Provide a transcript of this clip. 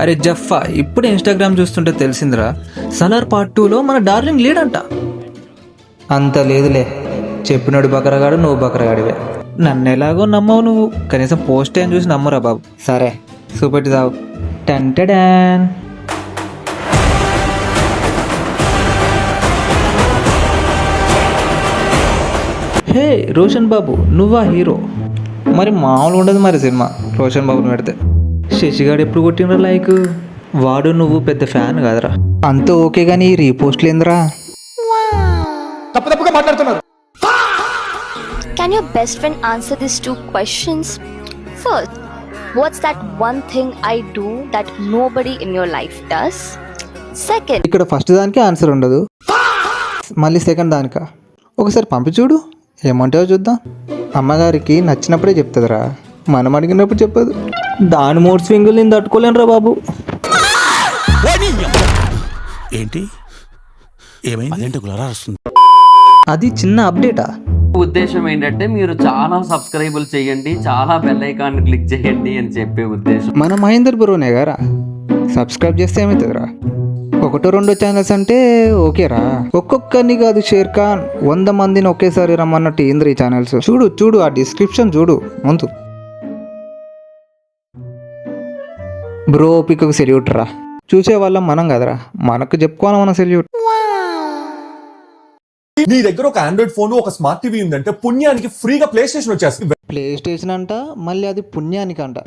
అరే జఫ్ఫా, ఇప్పుడు ఇన్స్టాగ్రామ్ చూస్తుంటే తెలిసిందిరా, సలార్ పార్ట్ 2లో మన డార్లింగ్ లేడంట. అంత లేదులే, చెప్పినోడు బకరగాడు, నువ్వు బకరగాడివే. నన్ను ఎలాగో నమ్మవు నువ్వు, కనీసం పోస్ట్ ఏం చూసి నమ్మరా బాబు. సరే చూపెట్టి సావు. టెంటెడాన్. హే రోషన్ బాబు, నువ్వా హీరో? మరి మామూలు ఉండదు మరి సినిమా రోషన్ బాబుని పెడితే. శశిగాడు ఎప్పుడు కొట్టినరా లైక్? వాడు నువ్వు పెద్ద ఫ్యాన్ కాదురా. అంతా ఓకే కానీ రీపోస్ట్లు ఏందిరా? తప్పుగా మాట్లాడుతున్నారు. Can your best friend answer these two questions? First, what's that one thing I do that nobody in your life does? Second, ఇక్కడ ఫస్ట్ దానికి ఆన్సర్ ఉండదు, మళ్ళీ సెకండ్ దానికా? ఒకసారి పంపి చూడు, ఏమంటావో చూద్దాం. అమ్మగారికి నచ్చినప్పుడే చెప్తుందిరా, మనం అడిగినప్పుడు చెప్పదు. దాని మూడు స్వింగులు నేను తట్టుకోలేనురా బాబు. ఏంటి ఏమైంది? అది చిన్న అప్డేటా? ఉద్దేశం ఏంటంటే మీరు చాలా సబ్స్క్రైబులు చేయండి, చాలా బెల్ ఐకాన్ క్లిక్ చేయండి అని చెప్పే ఉద్దేశం. మన మహేందర్ బ్రోనే గారా, సబ్స్క్రైబ్ చేస్తే ఏమవుతుందిరా? ఒకటో రెండో ఛానల్స్ అంటే ఓకేరా, ఒక్కొక్కరిని కాదు షేర్ ఖాన్ 100 మందిని ఒకేసారి రమ్మన్నట్టు ఏంద్ర ఈ ఛానల్స్. చూడు చూడు ఆ డిస్క్రిప్షన్ చూడు ముందు. బ్రో పికకు సెల్యూట్ రా, చూసే వాళ్ళం మనం కదరా, మనకు చెప్పుకోవాలి మన సెల్యూట్. నీ దగ్గర ఒక ఆండ్రాయిడ్ ఫోన్, ఒక స్మార్ట్ టీవీ ఉందంటే పుణ్యానికి ఫ్రీగా ప్లే స్టేషన్ వచ్చేస్తుంది. ప్లే స్టేషన్ అంట, మళ్ళీ అది పుణ్యానికి అంట.